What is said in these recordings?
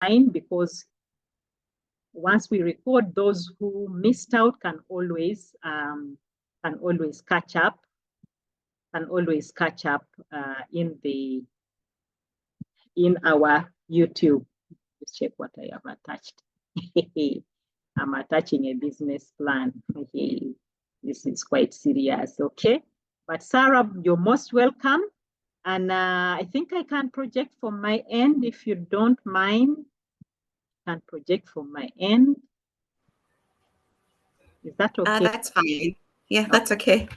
online, because once we record, those who missed out can always catch up. In our YouTube. Let's check what I have attached. I'm attaching a business plan. This is quite serious, okay? But Sarah, you're most welcome. And I think I can project from my end, if you don't mind. I can project from my end. Is that okay? That's fine. Yeah, that's okay.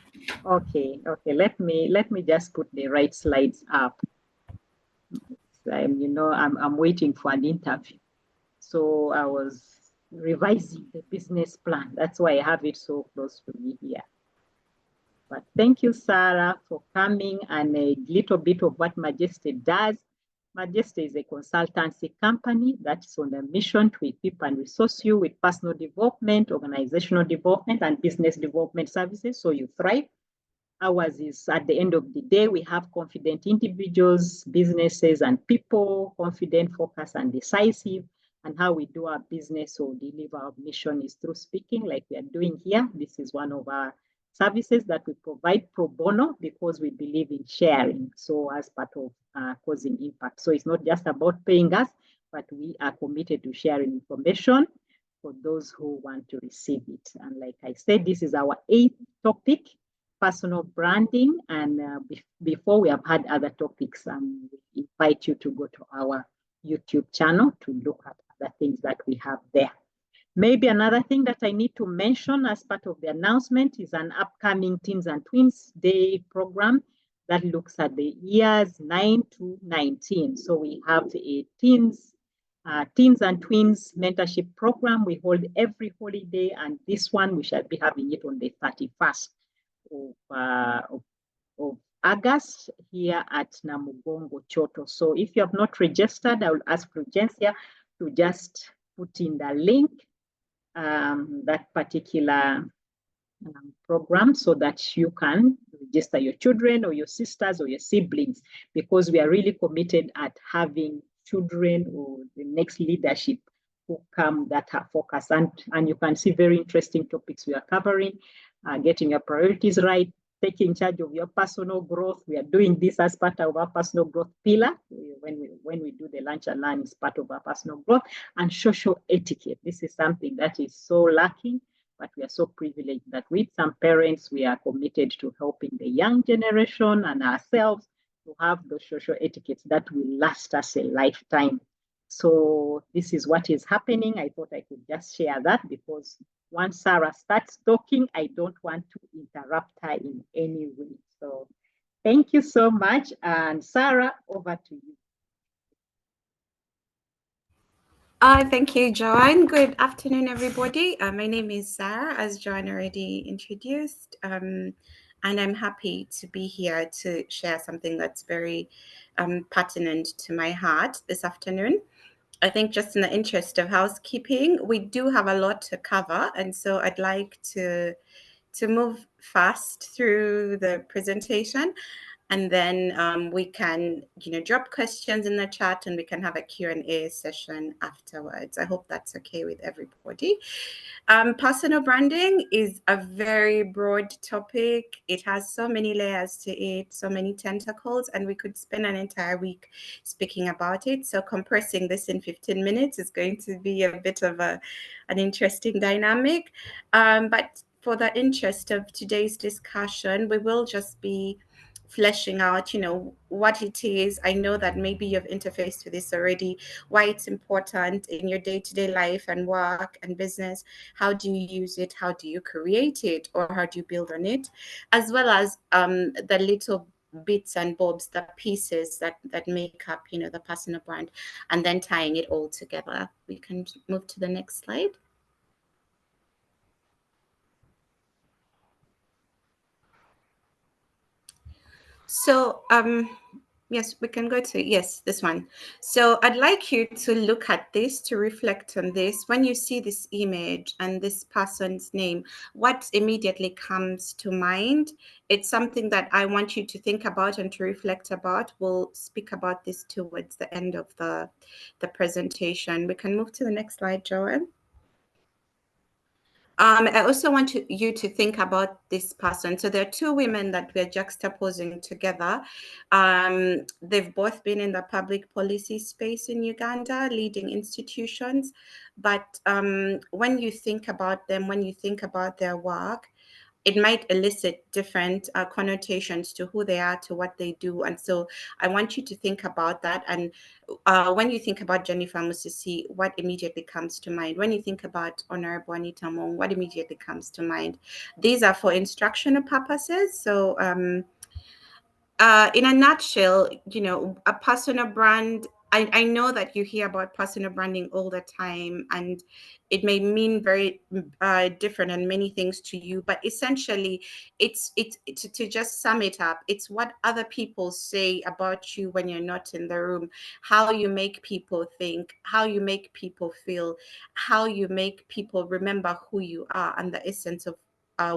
Okay. Let me just put the right slides up. I'm waiting for an interview. So I was revising the business plan. That's why I have it so close to me here. But thank you, Sarah, for coming, and a little bit of what Majesty does. Majesty is a consultancy company that's on a mission to equip and resource you with personal development, organizational development, and business development services so you thrive. Ours is, at the end of the day, we have confident individuals, businesses, and people, confident, focused, and decisive. And how we do our business or deliver our mission is through speaking, like we are doing here. This is one of our services that we provide pro bono, because we believe in sharing, so as part of causing impact. So it's not just about paying us, but we are committed to sharing information for those who want to receive it. And like I said, this is our 8th topic, personal branding. And before, we have had other topics. We invite you to go to our YouTube channel to look at other things that we have there. Maybe another thing that I need to mention as part of the announcement is an upcoming Teens and Twins Day program that looks at the years 9 to 19. So we have a Teens and Twins mentorship program we hold every holiday, and this one we shall be having it on the 31st of August here at Namugongo Choto. So if you have not registered, I will ask Prudencia to just put in the link, that particular program, so that you can register your children or your sisters or your siblings, because we are really committed at having children or the next leadership who come that are focused. And you can see very interesting topics we are covering, getting your priorities right, taking charge of your personal growth. We are doing this as part of our personal growth pillar. When we do the lunch and learn, is part of our personal growth. And social etiquette. This is something that is so lacking, but we are so privileged that with some parents, we are committed to helping the young generation and ourselves to have those social etiquettes that will last us a lifetime. So this is what is happening. I thought I could just share that, because once Sarah starts talking, I don't want to interrupt her in any way. So thank you so much. And Sarah, over to you. Thank you, Joanne. Good afternoon, everybody. My name is Sarah, as Joanne already introduced, and I'm happy to be here to share something that's very pertinent to my heart this afternoon. I think, just in the interest of housekeeping, we do have a lot to cover, and so I'd like to move fast through the presentation, and then we can drop questions in the chat, and we can have a Q&A session afterwards. I hope that's okay with everybody. Personal branding is a very broad topic. It has so many layers to it, so many tentacles, and we could spend an entire week speaking about it. So compressing this in 15 minutes is going to be a bit of an interesting dynamic. But for the interest of today's discussion, we will just be fleshing out, what it is. I know that maybe you've interfaced with this already, why it's important in your day-to-day life and work and business. How do you use it? How do you create it? Or how do you build on it? As well as the little bits and bobs, the pieces that make up, the personal brand, and then tying it all together. We can move to the next slide. So Yes, we can go to, yes, this one. So I'd like you to look at this, to reflect on this. When you see this image and this person's name, what immediately comes to mind? It's something that I want you to think about and to reflect about. We'll speak about this towards the end of the presentation. We can move to the next slide, Joanne. I also want you to think about this person. So there are two women that we're juxtaposing together. They've both been in the public policy space in Uganda, leading institutions. But when you think about them, when you think about their work, it might elicit different connotations to who they are, to what they do. And so I want you to think about that. And when you think about Jennifer Musisi, what immediately comes to mind? When you think about Honorable Anita Mong, what immediately comes to mind? These are for instructional purposes. So in a nutshell, a personal brand, I know that you hear about personal branding all the time, and it may mean very different and many things to you, but essentially it's to just sum it up, it's what other people say about you when you're not in the room, how you make people think, how you make people feel, how you make people remember who you are and the essence of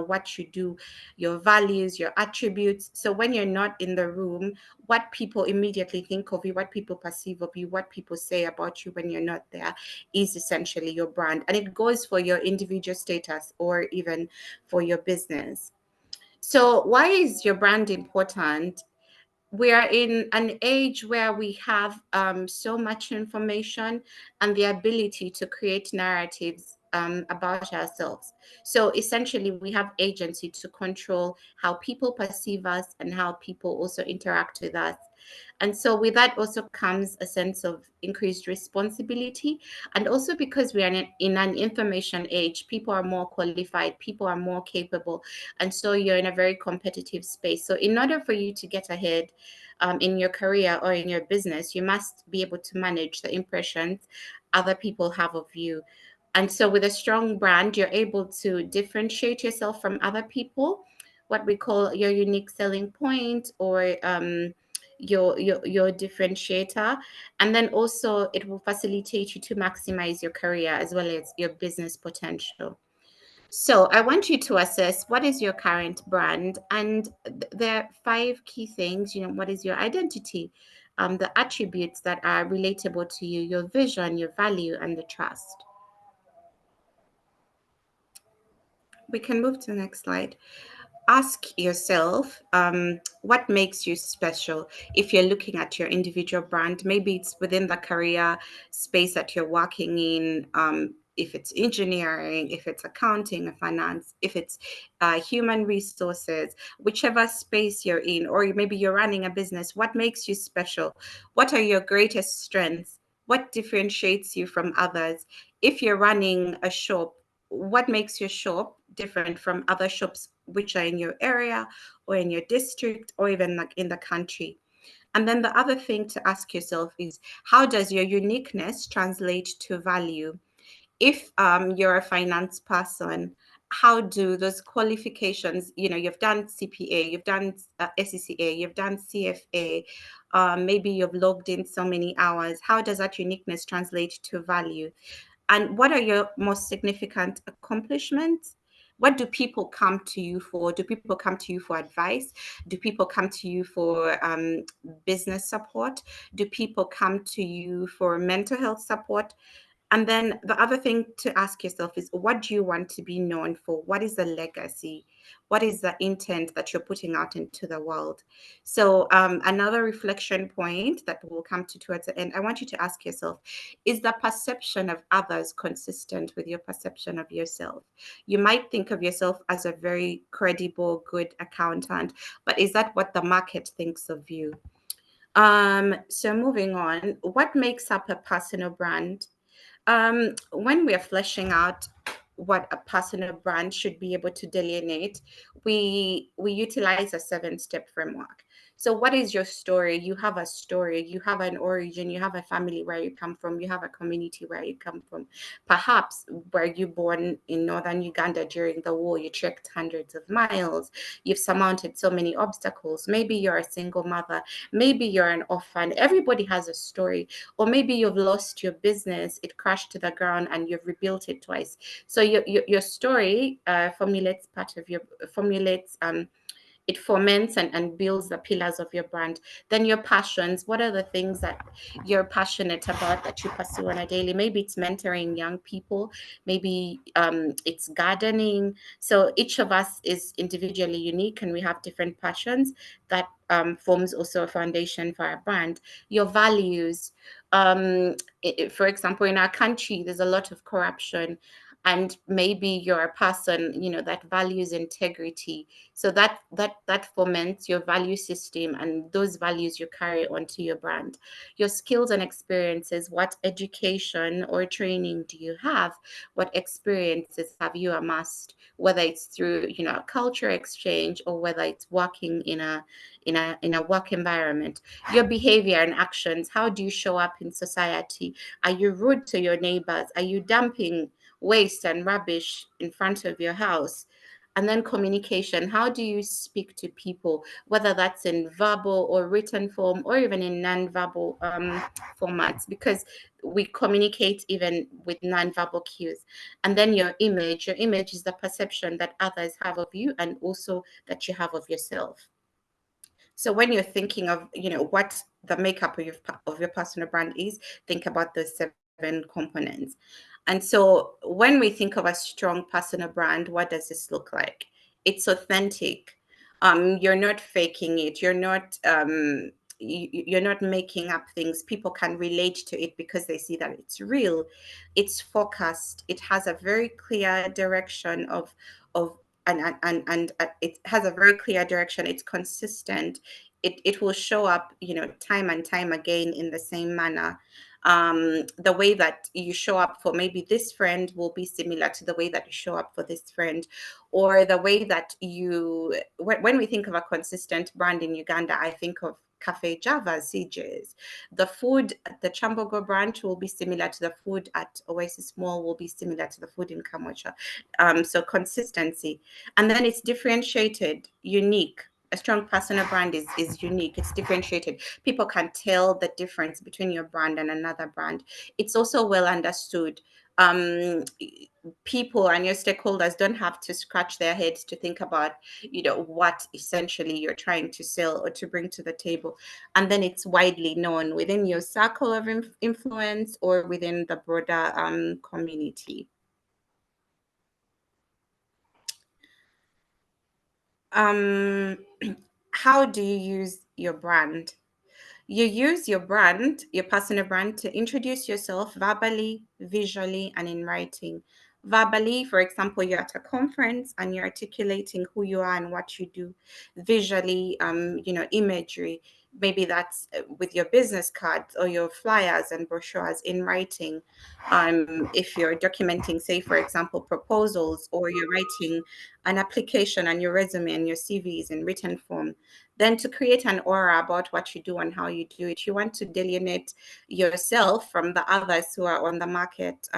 what you do, your values, your attributes. So when you're not in the room, what people immediately think of you, what people perceive of you, what people say about you when you're not there is essentially your brand. And it goes for your individual status or even for your business. So why is your brand important? We are in an age where we have so much information and the ability to create narratives about ourselves. So essentially, we have agency to control how people perceive us and how people also interact with us. And so with that also comes a sense of increased responsibility. And also because we are in an information age, people are more qualified, people are more capable. And so you're in a very competitive space. So in order for you to get ahead in your career or in your business, you must be able to manage the impressions other people have of you. And so with a strong brand, you're able to differentiate yourself from other people, what we call your unique selling point, or your differentiator. And then also it will facilitate you to maximize your career as well as your business potential. So I want you to assess what is your current brand, and there are five key things. What is your identity, the attributes that are relatable to you, your vision, your value, and the trust. We can move to the next slide. Ask yourself what makes you special. If you're looking at your individual brand, maybe it's within the career space that you're working in, if it's engineering, if it's accounting and finance, if it's human resources, whichever space you're in, or maybe you're running a business, what makes you special? What are your greatest strengths? What differentiates you from others? If you're running a shop, what makes your shop different from other shops which are in your area or in your district or even like in the country? And then the other thing to ask yourself is, how does your uniqueness translate to value? If you're a finance person, how do those qualifications, you've done CPA, you've done SCCA, you've done CFA, maybe you've logged in so many hours, how does that uniqueness translate to value? And what are your most significant accomplishments? What do people come to you for? Do people come to you for advice? Do people come to you for business support? Do people come to you for mental health support? And then the other thing to ask yourself is, what do you want to be known for? What is the legacy? What is the intent that you're putting out into the world? So another reflection point that we'll come to towards the end, I want you to ask yourself, is the perception of others consistent with your perception of yourself? You might think of yourself as a very credible, good accountant, but is that what the market thinks of you? So moving on, what makes up a personal brand? When we are fleshing out what a personal brand should be able to delineate, we utilize a 7-step framework. So what is your story? You have a story, you have an origin, you have a family where you come from, you have a community where you come from. Perhaps were you born in northern Uganda during the war, you trekked hundreds of miles, you've surmounted so many obstacles. Maybe you're a single mother, maybe you're an orphan. Everybody has a story. Or maybe you've lost your business, it crashed to the ground and you've rebuilt it twice. So your story formulates it foments and builds the pillars of your brand. Then your passions, what are the things that you're passionate about that you pursue on a daily? Maybe it's mentoring young people, maybe it's gardening. So each of us is individually unique and we have different passions that forms also a foundation for our brand. Your values, for example, in our country there's a lot of corruption, and maybe you're a person, that values integrity. So that foments your value system, and those values you carry onto your brand. Your skills and experiences, what education or training do you have? What experiences have you amassed, whether it's through a culture exchange or whether it's working in a work environment. Your behavior and actions, how do you show up in society? Are you rude to your neighbors? Are you dumping waste and rubbish in front of your house? And then communication, how do you speak to people, whether that's in verbal or written form or even in non-verbal formats, because we communicate even with non-verbal cues. And then your image is the perception that others have of you and also that you have of yourself. So when you're thinking of what the makeup of your personal brand is, think about those 7 components. And so when we think of a strong personal brand, what does this look like? It's authentic. You're not faking it. You're not making up things. People can relate to it because they see that it's real. It's focused. It has a very clear direction of and it has a very clear direction. It's consistent. It will show up, time and time again in the same manner. The way that you show up for maybe this friend will be similar to the way that you show up for this friend, or the way that when we think of a consistent brand in Uganda, I think of Cafe Java, CJ's. The food at the Chambogo branch will be similar to the food at Oasis Mall, will be similar to the food in Kamwacha. So consistency. And then it's differentiated, unique. A strong personal brand is unique. It's differentiated. People can tell the difference between your brand and another brand. It's also well understood. People and your stakeholders don't have to scratch their heads to think about, what essentially you're trying to sell or to bring to the table. And then it's widely known within your circle of influence or within the broader community. How do you use your brand? You use your brand, your personal brand, to introduce yourself verbally, visually, and in writing. Verbally, for example, you're at a conference and you're articulating who you are and what you do. Visually, imagery. Maybe that's with your business cards or your flyers and brochures. In writing, if you're documenting, say, for example, proposals, or you're writing an application and your resume and your CVs in written form. Then to create an aura about what you do and how you do it, you want to delineate yourself from the others who are on the market.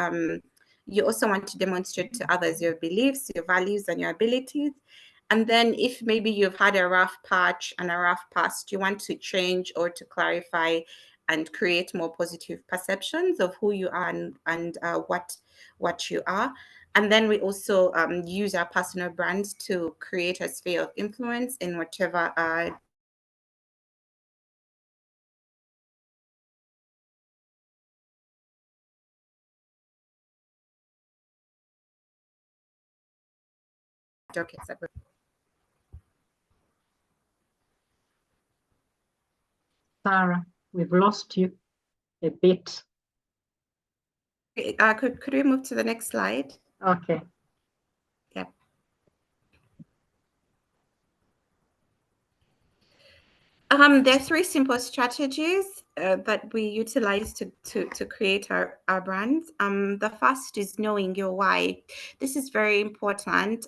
You also want to demonstrate to others your beliefs, your values, and your abilities. And then if maybe you've had a rough patch and a rough past, you want to change or to clarify and create more positive perceptions of who you are and what you are. And then we also use our personal brands to create a sphere of influence in whatever Sarah, we've lost you a bit. Could we move to the next slide? Okay. Yep. There are 3 simple strategies that we utilize to create our brands. The first is knowing your why. This is very important.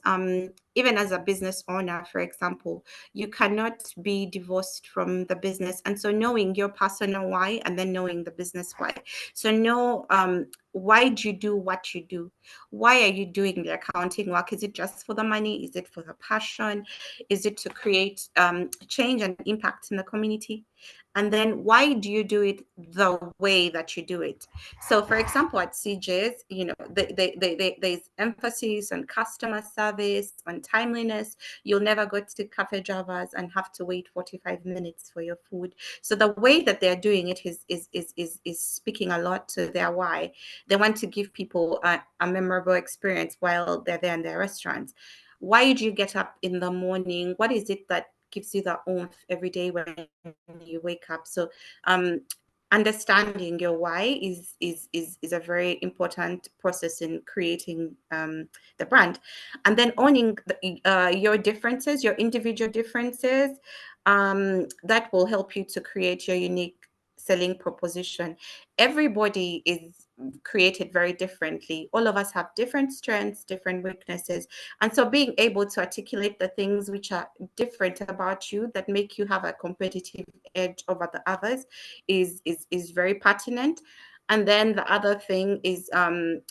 Even as a business owner, for example, you cannot be divorced from the business. And so knowing your personal why and then knowing the business why. So know why do you do what you do? Why are you doing the accounting work? Is it just for the money? Is it for the passion? Is it to create change and impact in the community? And then why do you do it the way that you do it? So for example, at CJ's, there's emphasis on customer service, on timeliness. You'll never go to Cafe Javas and have to wait 45 minutes for your food. So the way that they're doing it is speaking a lot to their why. They want to give people a memorable experience while they're there in their restaurants. Why do you get up in the morning? What is it that gives you that oomph every day when you wake up? So understanding your why is a very important process in creating the brand. And then owning your differences, your individual differences, that will help you to create your unique selling proposition. Everybody is created very differently. All of us have different strengths, different weaknesses. And so being able to articulate the things which are different about you that make you have a competitive edge over the others is very pertinent. And then the other thing is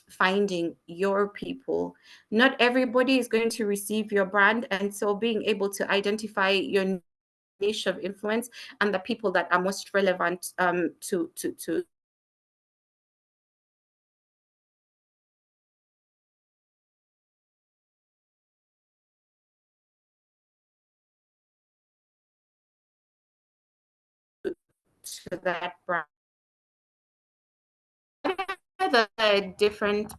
finding your people. Not everybody is going to receive your brand. And so being able to identify your niche of influence and the people that are most relevant to that brand. The different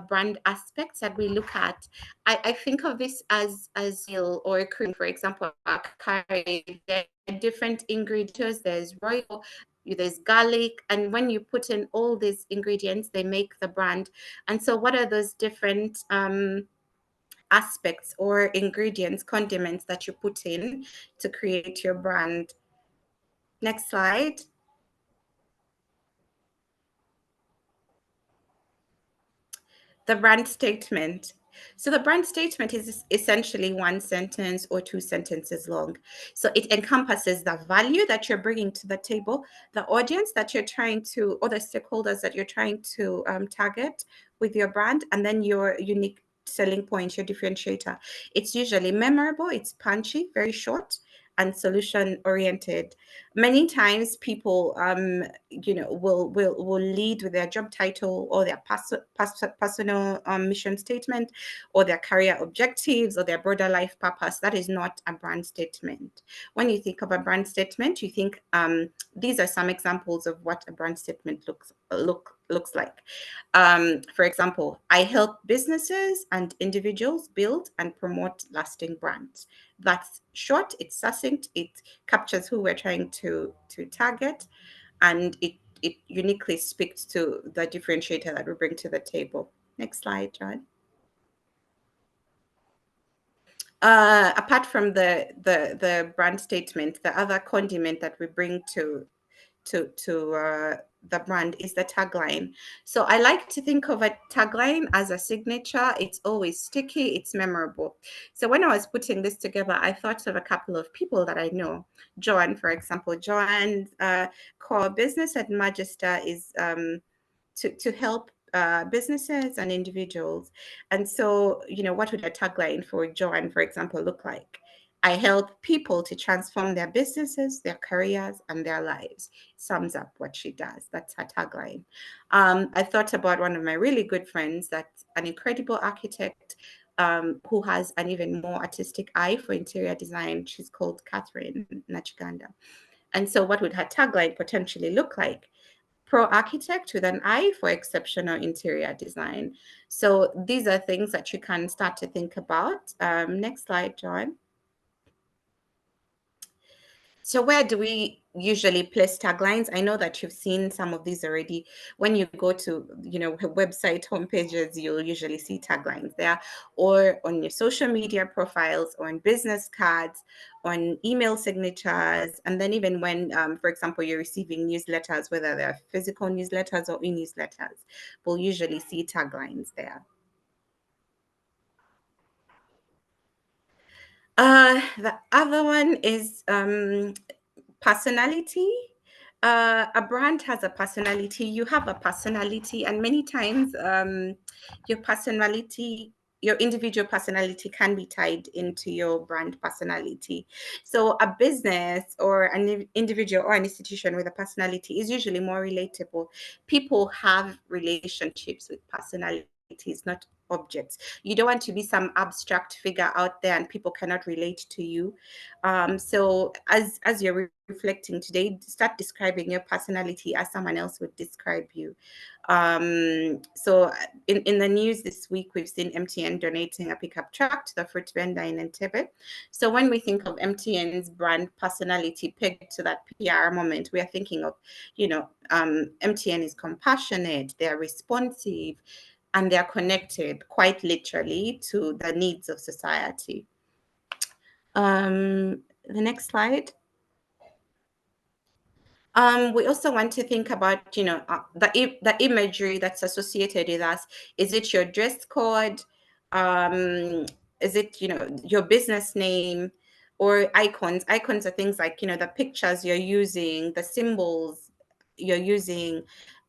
brand aspects that we look at, I think of this as or a cream, for example, a curry. There are different ingredients. There's royal, there's garlic, and when you put in all these ingredients, they make the brand. And so, what are those different aspects or ingredients, condiments that you put in to create your brand? Next slide. The brand statement. So the brand statement is essentially one sentence or two sentences long. So it encompasses the value that you're bringing to the table, the audience that you're trying to, or the stakeholders that you're trying to target with your brand, and then your unique selling point, your differentiator. It's usually memorable, it's punchy, very short, and solution oriented. Many times people will lead with their job title or their personal mission statement or their career objectives or their broader life purpose. That is not a brand statement. When you think of a brand statement, you think these are some examples of what a brand statement looks like. For example, I help businesses and individuals build and promote lasting brands. That's short, it's succinct, it captures who we're trying to target, and it uniquely speaks to the differentiator that we bring to the table. Next slide, John. Apart from the brand statement, the other condiment that we bring to the brand is the tagline. So I like to think of a tagline as a signature. It's always sticky, it's memorable. So when I was putting this together, I thought of a couple of people that I know. Joanne, for example. Joanne's core business at Magister is to help businesses and individuals. And so, what would a tagline for Joanne, for example, look like? I help people to transform their businesses, their careers, and their lives. Sums up what she does. That's her tagline. I thought about one of my really good friends that's an incredible architect who has an even more artistic eye for interior design. She's called Catherine Nachiganda. And so what would her tagline potentially look like? Pro architect with an eye for exceptional interior design. So these are things that you can start to think about. Next slide, John. So where do we usually place taglines. I know that you've seen some of these already. When you go to, website homepages, you'll usually see taglines there, or on your social media profiles, or on business cards, on email signatures, and then even when, for example, you're receiving newsletters, whether they're physical newsletters or e-newsletters, we'll usually see taglines there. The other one is personality. A brand has a personality. You have a personality, and many times your personality, your individual personality can be tied into your brand personality. So a business or an individual or an institution with a personality is usually more relatable. People have relationships with personalities, not objects. You don't want to be some abstract figure out there and people cannot relate to you. So as you're reflecting today, start describing your personality as someone else would describe you. So in the news this week, we've seen MTN donating a pickup truck to the fruit vendor in Entebbe. So when we think of MTN's brand personality pegged to that PR moment, we are thinking of, MTN is compassionate, they're responsive, and they're connected quite literally to the needs of society. The next slide. We also want to think about, the imagery that's associated with us. Is it your dress code? Is it, your business name, or icons? Icons are things like, the pictures you're using, the symbols you're using,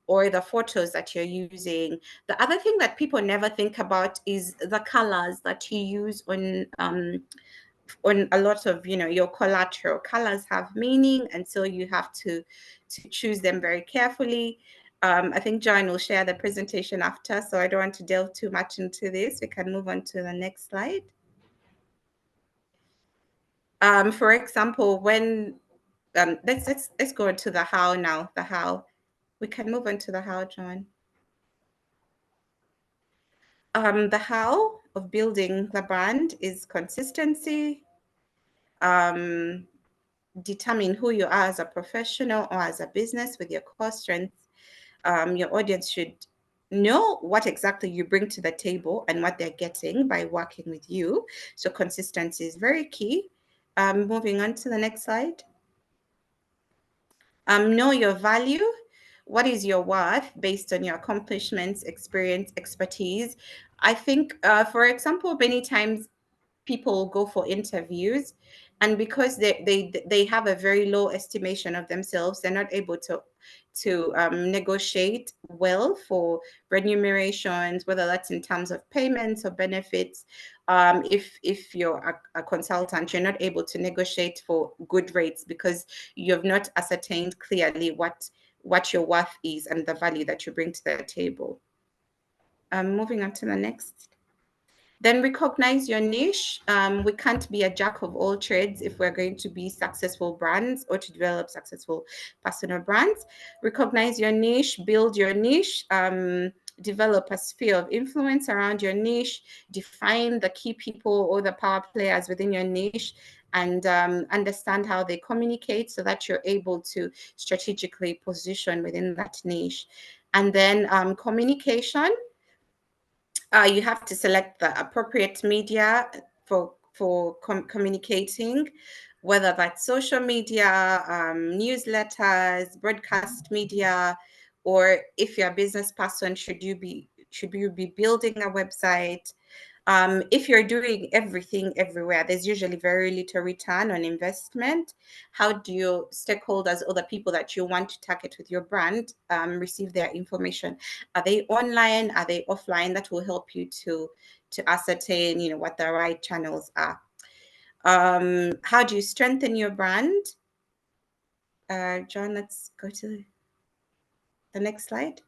or the photos that you're using. The other thing that people never think about is the colors that you use on a lot of, your collateral. Colors have meaning, and so you have to choose them very carefully. I think John will share the presentation after, so I don't want to delve too much into this. We can move on to the next slide. For example, when let's go to the how now. The how. We can move on to the how, John. The how of building the brand is consistency. Determine who you are as a professional or as a business with your core strengths. Your audience should know what exactly you bring to the table and what they're getting by working with you. So consistency is very key. Moving on to the next slide. Know your value. What is your worth based on your accomplishments, experience, expertise? I think, for example, many times people go for interviews, and because they have a very low estimation of themselves, they're not able to negotiate well for remunerations, whether that's in terms of payments or benefits. If you're a consultant, you're not able to negotiate for good rates because you've not ascertained clearly what your worth is and the value that you bring to the table. Moving on to the next. Then recognize your niche. We can't be a jack of all trades if we're going to be successful brands or to develop successful personal brands. Recognize your niche, build your niche, develop a sphere of influence around your niche, define the key people or the power players within your niche, and understand how they communicate so that you're able to strategically position within that niche. And then communication. You have to select the appropriate media for communicating, whether that's social media, newsletters, broadcast media, or if you're a business person, should you be building a website? If you're doing everything everywhere, there's usually very little return on investment. How do your stakeholders or the people that you want to target with your brand receive their information? Are they online? Are they offline? That will help you to ascertain, what the right channels are. How do you strengthen your brand? John, let's go to the next slide.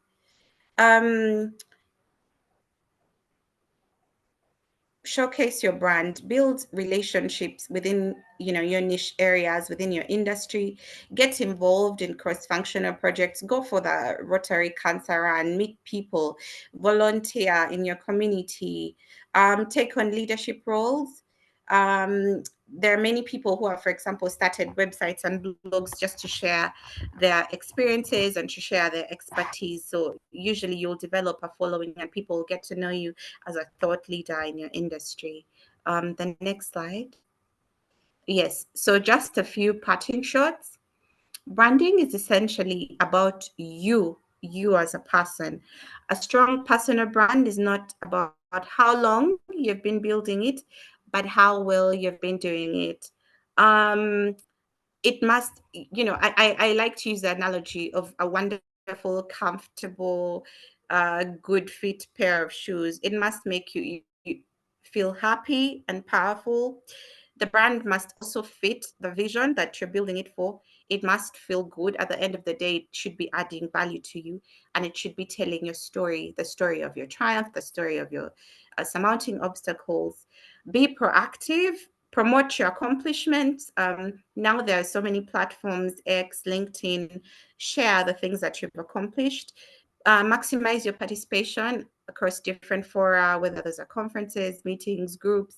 Showcase your brand, build relationships within your niche areas, within your industry, get involved in cross-functional projects, go for the Rotary Cancer Run, meet people, volunteer in your community, take on leadership roles, there are many people who have, for example, started websites and blogs just to share their experiences and to share their expertise. So usually you'll develop a following and people will get to know you as a thought leader in your industry. The next slide. Yes, so just a few parting shots. Branding is essentially about you as a person. A strong personal brand is not about how long you've been building it, but how well you've been doing it. Um, it must, I like to use the analogy of a wonderful, comfortable, good fit pair of shoes. It must make you feel happy and powerful. The brand must also fit the vision that you're building it for. It must feel good. At the end of the day, it should be adding value to you, and it should be telling your story, the story of your triumph, the story of your surmounting obstacles. Be proactive, promote your accomplishments. Now there are so many platforms, X, LinkedIn, share the things that you've accomplished. Maximize your participation across different fora, whether those are conferences, meetings, groups.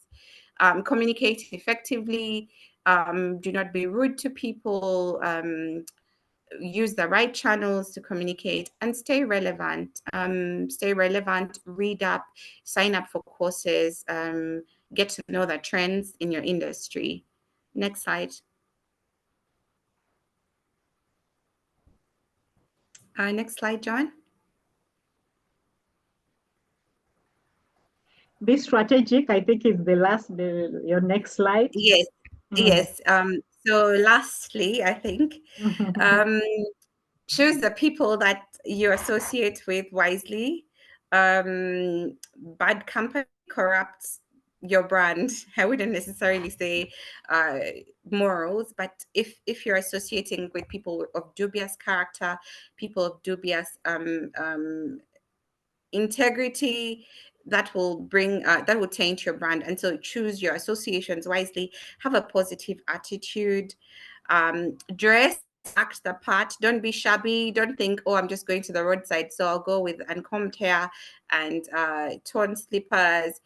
Communicate effectively. Do not be rude to people. Use the right channels to communicate and stay relevant. Read up, sign up for courses, get to know the trends in your industry. Next slide. Next slide, John. Be strategic, I think, is your next slide. Yes, yes. So lastly, I think, choose the people that you associate with wisely. Bad company corrupts your brand. I wouldn't necessarily say morals, but if you're associating with people of dubious character, people of dubious integrity, that will bring that will taint your brand. And so choose your associations wisely. Have a positive attitude. Dress, act the part. Don't be shabby. Don't think, oh, I'm just going to the roadside, so I'll go with uncombed hair and torn slippers.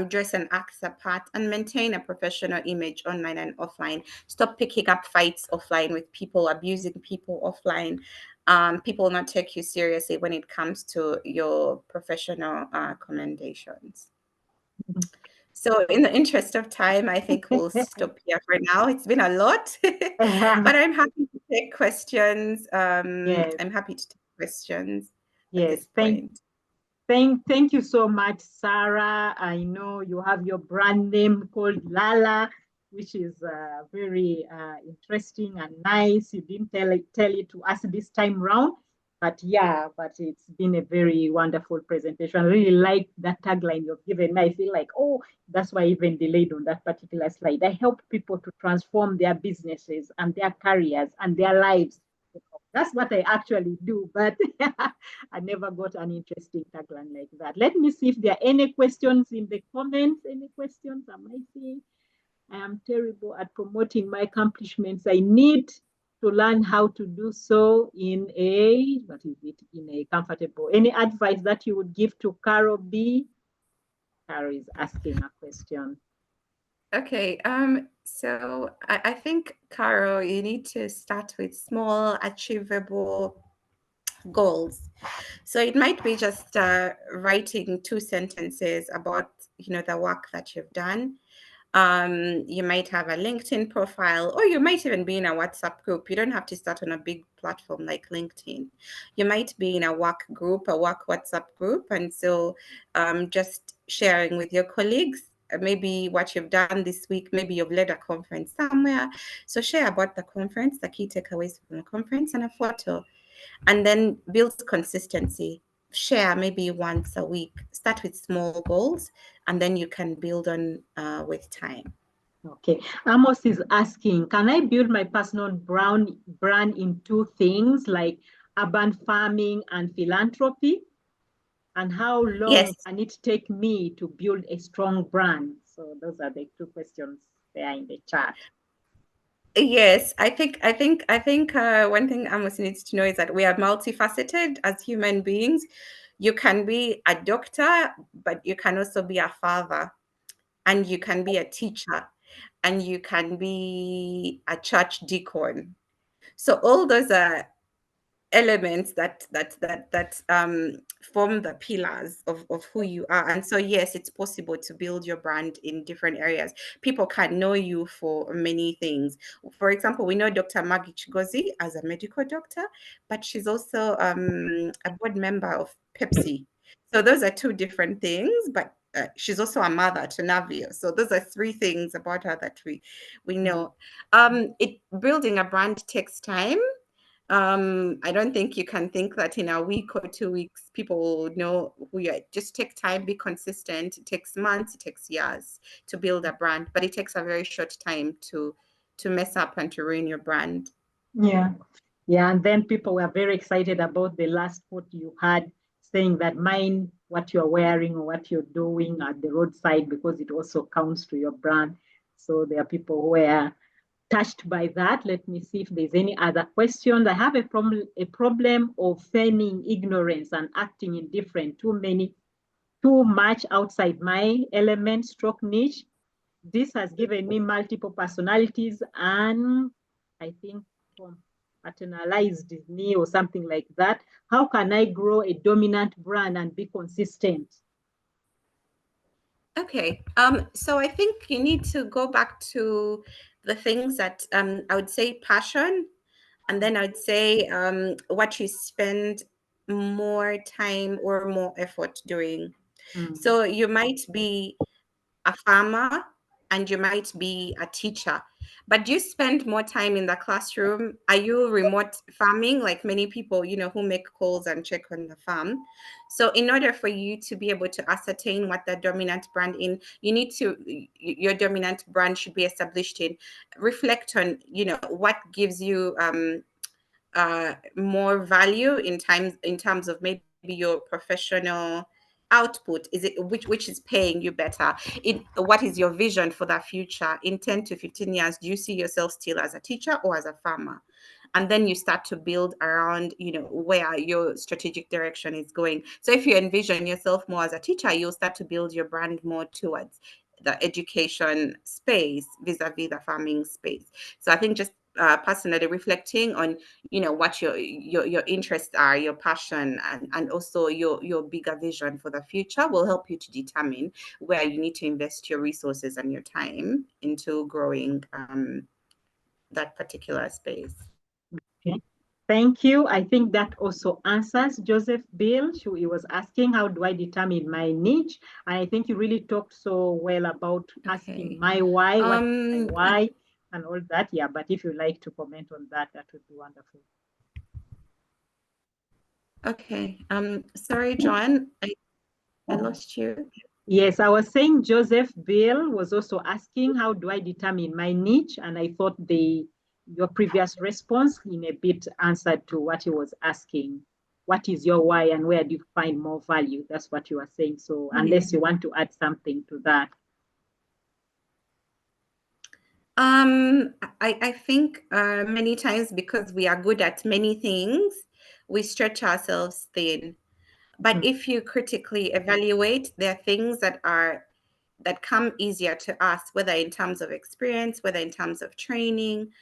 Dress and act the part, and maintain a professional image online and offline. Stop picking up fights offline with people, abusing people offline. People will not take you seriously when it comes to your professional commendations. So in the interest of time, I think we'll stop here for now. It's been a lot, but I'm happy to take questions. Yes. I'm happy to take questions at Yes. this point. Thank you so much, Sarah. I know you have your brand name called Lala, which is very interesting and nice. You didn't tell it to us this time round, but yeah, but it's been a very wonderful presentation. I really like that tagline you've given me. I feel like, oh, that's why I even delayed on that particular slide. I help people to transform their businesses and their careers and their lives. That's what I actually do, but I never got an interesting tagline like that. Let me see if there are any questions in the comments. Any questions? Am I seeing? I am terrible at promoting my accomplishments. I need to learn how to do so in a comfortable. Any advice that you would give to Carol B? Carol is asking a question. Okay, so I think, Caro, you need to start with small, achievable goals. So it might be just writing 2 sentences about, the work that you've done. You might have a LinkedIn profile, or you might even be in a WhatsApp group. You don't have to start on a big platform like LinkedIn. You might be in a work group, a work WhatsApp group. And so just sharing with your colleagues, maybe what you've done this week. Maybe you've led a conference somewhere. So share about the conference, the key takeaways from the conference, and a photo. And then build consistency. Share maybe once a week. Start with small goals, and then you can build on with time. Okay. Amos is asking, can I build my personal brand in 2 things, like urban farming and philanthropy? And how long Yes. can it take me to build a strong brand? So those are the 2 questions there in the chat. Yes, I think one thing Amos needs to know is that we are multifaceted as human beings. You can be a doctor, but you can also be a father, and you can be a teacher, and you can be a church deacon. So all those are elements that form the pillars of who you are. And so yes, it's possible to build your brand in different areas. People can know you for many things. For example, we know Dr. Maggie Chigozi as a medical doctor, but she's also a board member of Pepsi. So those are two different things, but she's also a mother to Navio. So those are three things about her that we know. It building a brand takes time. I don't think you can think that in a week or 2 weeks people will know who you are. Just take time, be consistent. It takes months, it takes years to build a brand, but it takes a very short time to mess up and to ruin your brand. Yeah. Yeah. And then people were very excited about the last quote you had, saying that mind what you're wearing or what you're doing at the roadside, because it also counts to your brand. So there are people who were touched by that. Let me see if there's any other questions. I have a problem of feigning ignorance and acting indifferent. Too much outside my element stroke niche. This has given me multiple personalities and I think paternalized me or something like that. How can I grow a dominant brand and be consistent? Okay. So I think you need to go back to the things that I would say passion, and then I would say what you spend more time or more effort doing. Mm. So you might be a farmer and you might be a teacher, but do you spend more time in the classroom? Are you remote farming like many people, who make calls and check on the farm? So in order for you to be able to ascertain what the dominant brand in, you need to, your dominant brand should be established in, reflect on, what gives you more value in terms of maybe your professional output. Is it which is paying you better? What is your vision for the future in 10 to 15 years? Do you see yourself still as a teacher or as a farmer? And then you start to build around, where your strategic direction is going. So if you envision yourself more as a teacher, you'll start to build your brand more towards the education space vis-a-vis the farming space. So I think just personally reflecting on, what your interests are, your passion, and also your bigger vision for the future will help you to determine where you need to invest your resources and your time into growing that particular space. Okay. Thank you. I think that also answers Joseph Bill. He was asking, how do I determine my niche? And I think you really talked so well about asking Okay. my why, what is my Um, why, and all that. Yeah, but if you'd like to comment on that, that would be wonderful. okay. Sorry, John, I lost you. Yes, I was saying Joseph Bill was also asking, how do I determine my niche? And I thought your previous response in a bit answered to what he was asking. What is your why and where do you find more value? That's what you were saying. So unless you want to add something to that. I think many times because we are good at many things, we stretch ourselves thin. But Mm. if you critically evaluate, there are things that come easier to us, whether in terms of experience, whether in terms of training,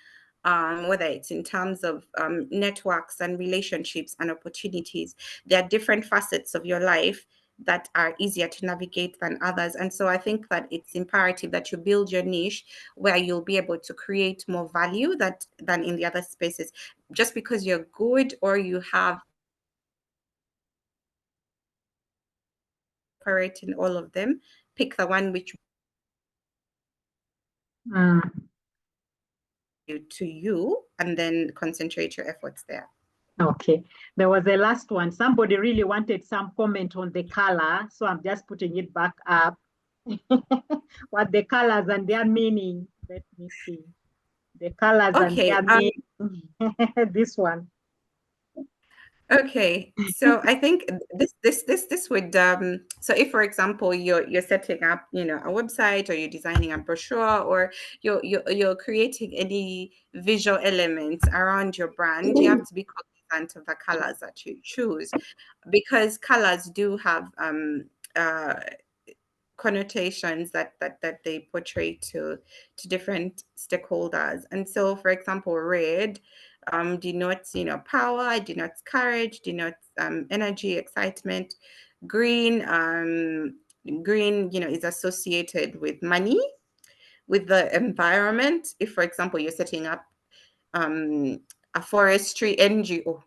whether it's in terms of networks and relationships and opportunities. There are different facets of your life that are easier to navigate than others. And so I think that it's imperative that you build your niche where you'll be able to create more value than in the other spaces. Just because you're good or you have operate in all of them, pick the one which Mm. to you and then concentrate your efforts there. Okay. There was a last one. Somebody really wanted some comment on the color. So I'm just putting it back up. What the colors and their meaning. Let me see. The colors and their Okay. meaning. This one. Okay, so I think this would so if for example you're setting up, a website, or you're designing a brochure, or you're creating any visual elements around your brand, you have to be cognizant of the colors that you choose, because colors do have uh connotations that they portray to different stakeholders. And so, for example, red denotes, power, denotes courage, denotes energy, excitement. Green, is associated with money, with the environment. If, for example, you're setting up a forestry NGO,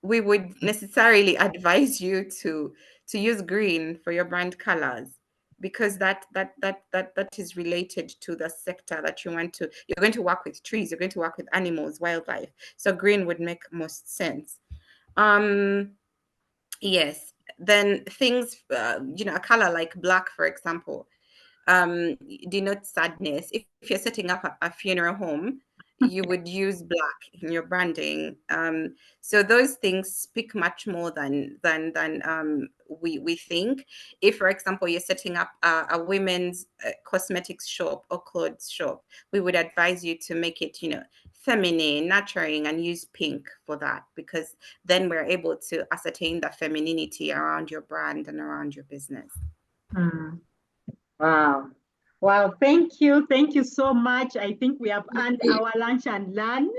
we would necessarily advise you to use green for your brand colors, because that is related to the sector that you're going to work with. Trees, you're going to work with animals, wildlife. So green would make most sense. Yes. Then things, a color like black, for example, denotes sadness. If you're setting up a funeral home, you would use black in your branding. So those things speak much more than we think. If, for example, you're setting up a women's cosmetics shop or clothes shop, we would advise you to make it, feminine, nurturing, and use pink for that, because then we're able to ascertain the femininity around your brand and around your business. Wow. Wow, thank you. Thank you so much. I think we have earned our lunch and learn.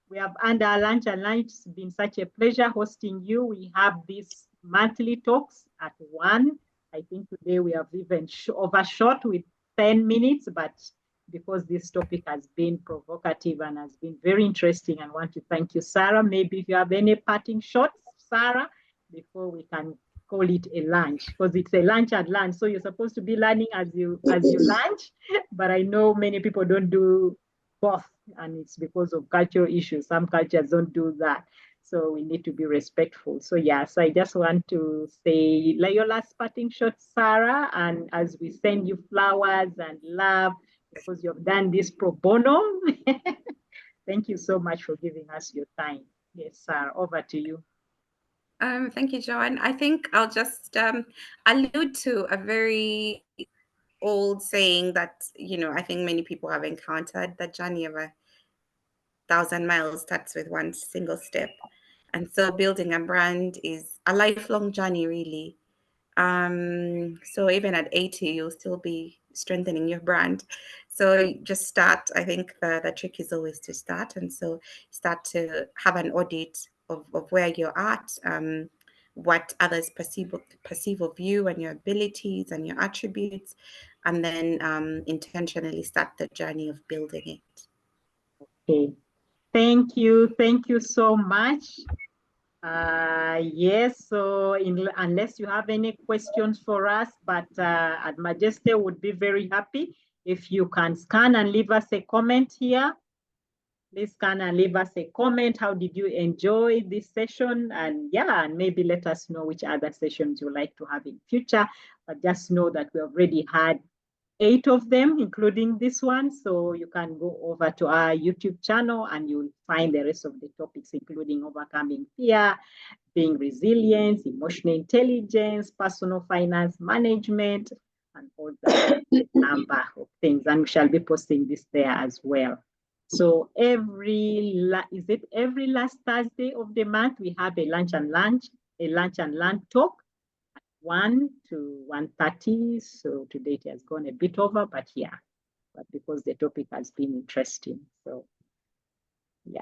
We have earned our lunch and learn. It's been such a pleasure hosting you. We have these monthly talks at 1. I think today we have even overshot with 10 minutes, but because this topic has been provocative and has been very interesting, I want to thank you, Sarah. Maybe if you have any parting shots, Sarah, before we can call it a lunch, because it's a lunch and lunch. So you're supposed to be learning as you lunch, but I know many people don't do both, and it's because of cultural issues. Some cultures don't do that. So we need to be respectful. So so I just want to say, like, your last parting shot, Sarah, and as we send you flowers and love, because you've done this pro bono. Thank you so much for giving us your time. Yes, Sarah, over to you. Thank you, Joanne. I think I'll just allude to a very old saying that, I think many people have encountered: the journey of 1,000 miles starts with one single step. And so building a brand is a lifelong journey, really. So even at 80, you'll still be strengthening your brand. So just start. I think the trick is always to start. And so start to have an audit of where you're at, what others perceive of you and your abilities and your attributes, and then intentionally start the journey of building it. Okay. Thank you. Thank you so much. Yes, so unless you have any questions for us, but at Majesty would be very happy if you can scan and leave us a comment here. Please scan and leave us a comment. How did you enjoy this session? And and maybe let us know which other sessions you like to have in future. But just know that we already had 8 of them, including this one. So you can go over to our YouTube channel and you'll find the rest of the topics, including overcoming fear, being resilient, emotional intelligence, personal finance management, and all that number of things. And we shall be posting this there as well. So every last Thursday of the month, we have a lunch and learn talk. 1 to 1:30. So today it has gone a bit over, but because the topic has been interesting. So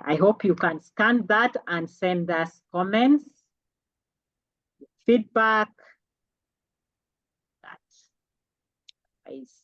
I hope you can scan that and send us comments, feedback. That is